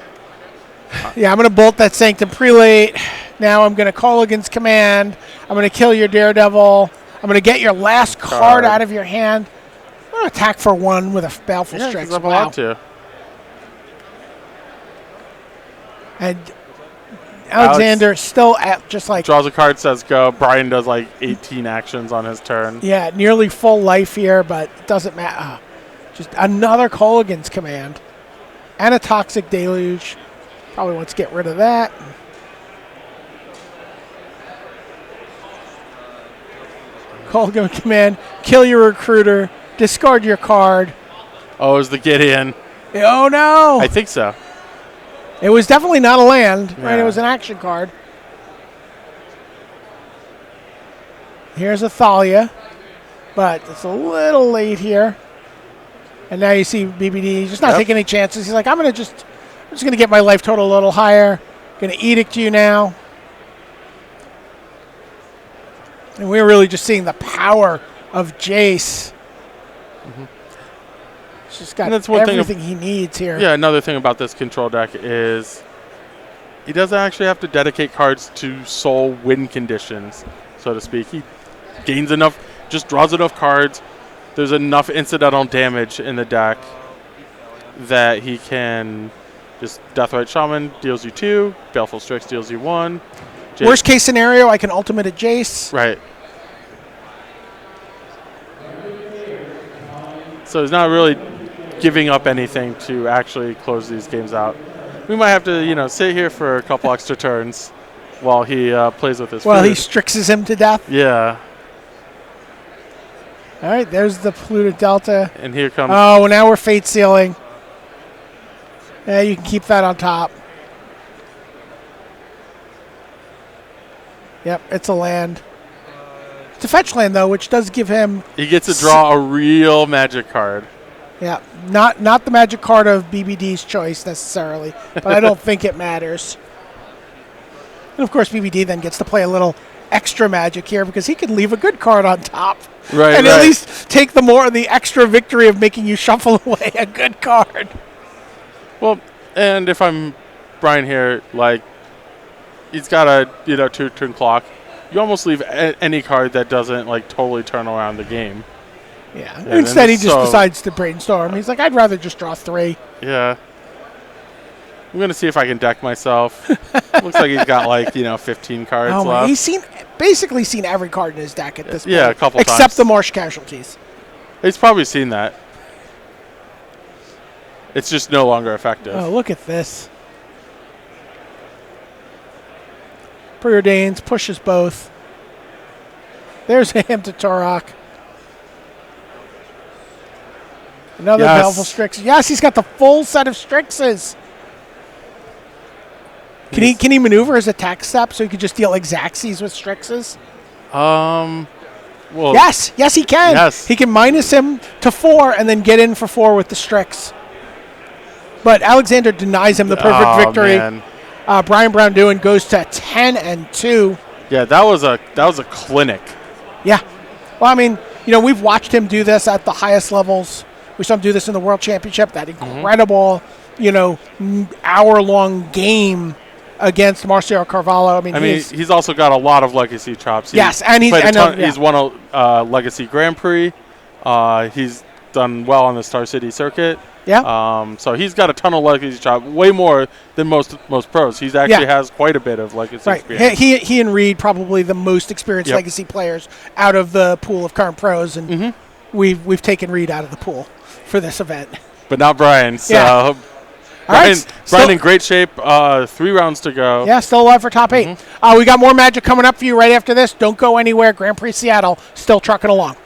Yeah, I'm going to bolt that Sanctum Prelate. Now I'm going to Colligan's Command. I'm going to kill your Daredevil. I'm going to get your last card out of your hand. I'm going to attack for 1 with a Baleful Strix. I'm allowed to. And Alexander still at just like... Draws a card, says go. Brian does like 18 actions on his turn. Yeah, nearly full life here, but it doesn't matter. Just another Colligan's Command. And a Toxic Deluge. Probably wants to get rid of that. Colligan Command. Kill your Recruiter. Discard your card. Oh, it was the Gideon. Oh, no. I think so. It was definitely not a land, right? Yeah. It was an action card. Here's a Thalia, but it's a little late here. And now you see BBD just not taking any chances. He's like, I'm just going to get my life total a little higher. Going to edict you now. And we're really just seeing the power of Jace. Mm-hmm. He's just got everything he needs here. Yeah, another thing about this control deck is he doesn't actually have to dedicate cards to soul win conditions, so to speak. He gains enough, just draws enough cards. There's enough incidental damage in the deck that he can just Deathrite Shaman deals you 2, Baleful Strix deals you 1. Worst case scenario, I can ultimate a Jace. Right. So he's not really giving up anything to actually close these games out. We might have to, sit here for a couple extra turns while he plays with his Well, food. he Strixes him to death. Yeah. All right, there's the Pluto Delta. And here comes... Oh, now we're Fate Sealing. Yeah, you can keep that on top. Yep, it's a land. It's a fetch land, though, which does give him... He gets to draw a real magic card. Yeah, not the magic card of BBD's choice, necessarily, but I don't think it matters. And, of course, BBD then gets to play a little extra magic here because he can leave a good card on top. Right, and at least take the extra victory of making you shuffle away a good card. Well, and if I'm Brian here, he's got a 2-turn clock. You almost leave any card that doesn't totally turn around the game. Yeah. Instead, he just decides to Brainstorm. He's like, I'd rather just draw 3. Yeah. I'm going to see if I can deck myself. Looks like he's got 15 cards left. He's basically seen every card in his deck at this point. Yeah, a couple times. Except the Marsh Casualties. He's probably seen that. It's just no longer effective. Oh, look at this. Preordains, pushes both. There's a Ham to Turok. Another Yes. Belville Strix. Yes, he's got the full set of Strixes. Can he maneuver his attack step so he could just deal Xaxes with Strixes? Well, Yes, he can. Yes. He can minus him to 4 and then get in for 4 with the Strix. But Alexander denies him the perfect victory. Man. Braun-Duin goes to 10-2. Yeah, that was a clinic. Yeah. Well, I mean, we've watched him do this at the highest levels. We saw him do this in the World Championship, that incredible, hour-long game against Marcio Carvalho. I mean, he's also got a lot of legacy chops. Yes, and he's won a Legacy Grand Prix. He's done well on the Star City circuit. Yeah. So he's got a ton of legacy chops, way more than most pros. He's actually has quite a bit of legacy experience. He and Reed probably the most experienced legacy players out of the pool of current pros, and we've taken Reed out of the pool for this event. But not Brian. So Yeah. Brian in great shape. 3 rounds to go. Yeah, still alive for top 8. We got more magic coming up for you right after this. Don't go anywhere. Grand Prix Seattle still trucking along.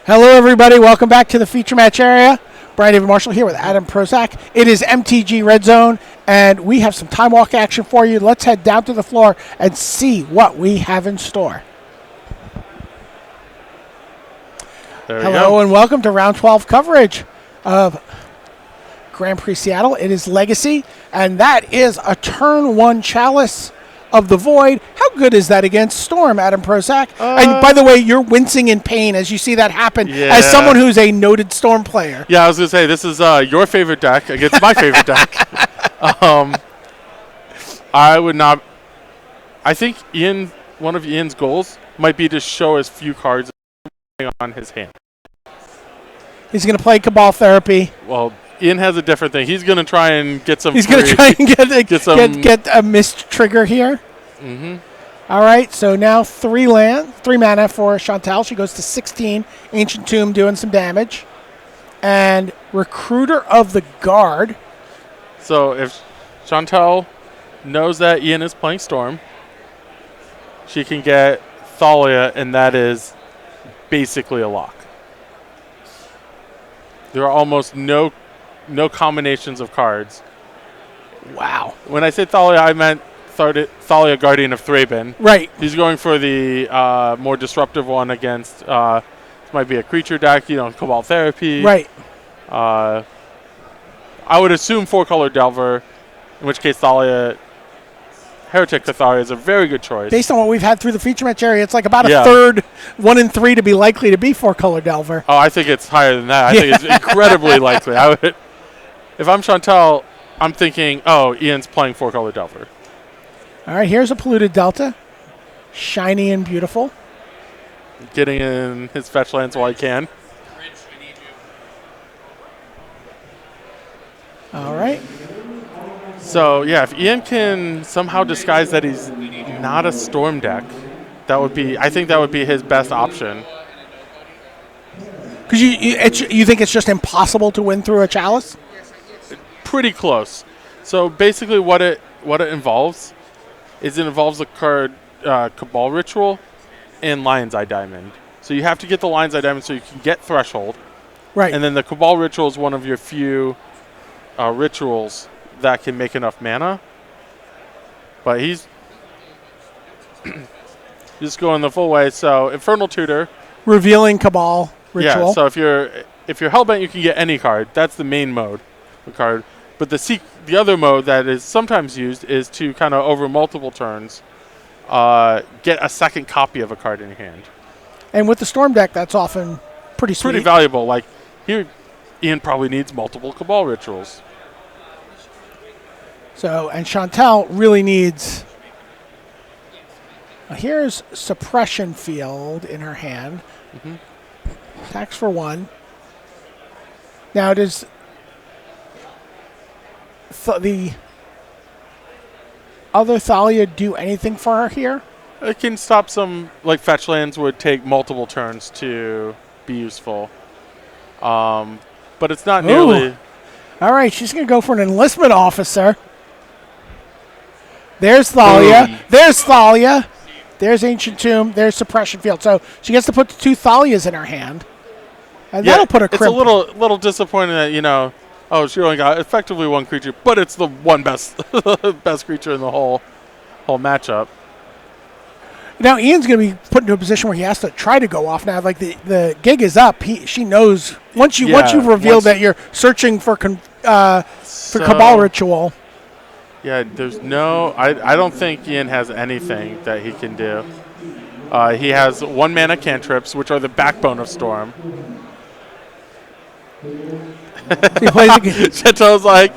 Hello, everybody. Welcome back to the feature match area. Brian David Marshall here with Adam Prozac. It is MTG Red Zone, and we have some time walk action for you. Let's head down to the floor and see what we have in store. Hello, and welcome to round 12 coverage of Grand Prix Seattle. It is Legacy, and that is a turn 1 Chalice of the Void. How good is that against Storm, Adam Prozac? And by the way, you're wincing in pain as you see that happen as someone who's a noted Storm player. Yeah, I was going to say, this is your favorite deck against my favorite deck. I would not... I think one of Ian's goals might be to show as few cards on his hand. He's going to play Cabal Therapy. Well, Ian has a different thing. He's going to try and get some. He's going to try and get a missed trigger here. Mm-hmm. All right, so now 3 mana for Chantelle. She goes to 16. Ancient Tomb doing some damage. And Recruiter of the Guard. So if Chantelle knows that Ian is playing Storm, she can get Thalia, and that is basically a lock. There are almost no combinations of cards. Wow. When I said Thalia, I meant Thalia, Guardian of Thraben. Right. He's going for the more disruptive one against, this might be a creature deck, Cabal Therapy. Right. I would assume 4-color Delver, in which case Thalia, Heretic Catharia is a very good choice. Based on what we've had through the feature match area, it's like about a third, 1 in 3 to be likely to be 4-color Delver. Oh, I think it's higher than that. I think it's incredibly likely. If I'm Chantelle, I'm thinking, oh, Ian's playing 4-color Delver. All right, here's a Polluted Delta. Shiny and beautiful. Getting in his fetch lands while he can. All right. So, yeah, if Ian can somehow disguise that he's not a Storm deck, I think that would be his best option. Because you think it's just impossible to win through a Chalice? Pretty close. So basically what it involves is it involves the card Cabal Ritual and Lion's Eye Diamond. So you have to get the Lion's Eye Diamond so you can get Threshold. Right. And then the Cabal Ritual is one of your few rituals that can make enough mana. But he's just going the full way. So Infernal Tutor. Revealing Cabal Ritual. Yeah, so if you're Hellbent, you can get any card. That's the main mode of card. But the other mode that is sometimes used is to kind of over multiple turns get a second copy of a card in your hand. And with the Storm deck, that's often pretty sweet. Pretty valuable. Like here, Ian probably needs multiple Cabal Rituals. So, and Chantelle really needs... Here's Suppression Field in her hand. Mm-hmm. Attacks for 1. Now, does the other Thalia do anything for her here? It can stop some, like fetch lands would take multiple turns to be useful. But it's not nearly... Ooh. All right, she's going to go for an Enlistment Officer. There's Thalia. Boom. There's Thalia. There's Ancient Tomb. There's Suppression Field. So she gets to put the 2 Thalias in her hand. And that'll put a crimp. It's a little disappointing that, she only got effectively 1 creature, but it's the one best creature in the whole matchup. Now Ian's going to be put into a position where he has to try to go off now. Like the gig is up. She knows once you've revealed that you're searching for Cabal Ritual. Yeah, there's no... I don't think Ian has anything that he can do. He has 1 mana cantrips, which are the backbone of Storm. Chantelle's like,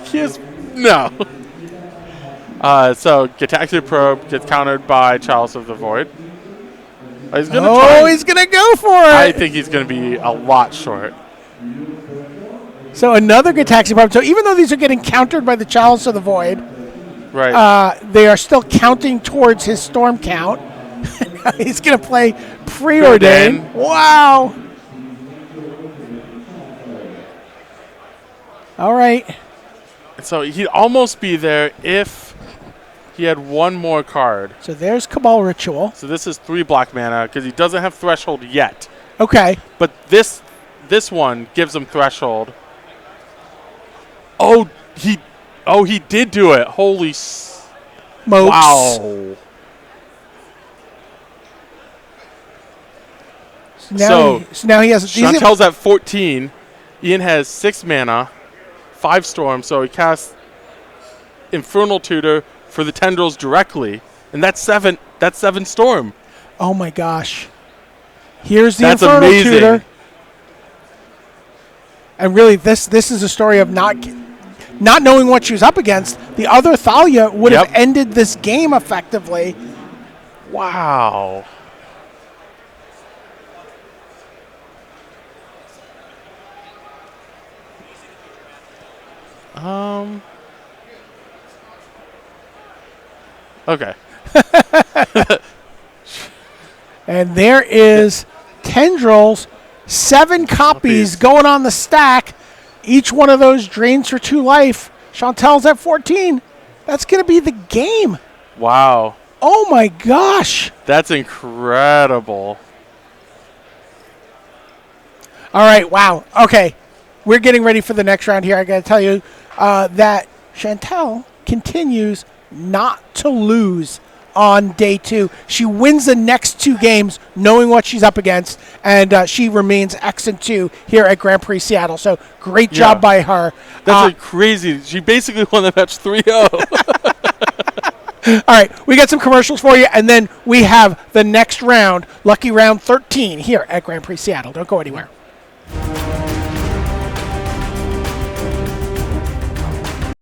no. So, Gataxian Probe gets countered by Chalice of the Void. He's going to try. He's going to go for it. I think he's going to be a lot short. So, another Gataxian Probe. So, even though these are getting countered by the Chalice of the Void, right. They are still counting towards his Storm count. He's going to play Preordain. Wow. All right. So he'd almost be there if he had 1 more card. So there's Cabal Ritual. So this is 3 black mana because he doesn't have Threshold yet. Okay. But this one gives him threshold. Oh, he did do it. Holy Smokes. wow. So now he has. Chantelle's at 14. Ian has 6 mana, 5 storm, so he casts Infernal Tutor for the tendrils directly, and that's 7. That's 7 storm. Oh my gosh! Here's the That's Infernal amazing. Tutor, and really, this is a story of not knowing what she was up against. The other Thalia would have ended this game effectively. Wow. Okay. And there is Tendrils, 7 copies going on the stack. Each one of those drains for 2 life. Chantelle's at 14. That's going to be the game. Wow. Oh my gosh. That's incredible. All right, wow. Okay, we're getting ready for the next round here. I got to tell you that Chantelle continues not to lose on day 2. She wins the next 2 games knowing what she's up against, and she remains X-2 here at Grand Prix Seattle. So great job by her. That's crazy. She basically won the match 3-0. All right, we got some commercials for you, and then we have the next round, lucky round 13 here at Grand Prix Seattle. Don't go anywhere.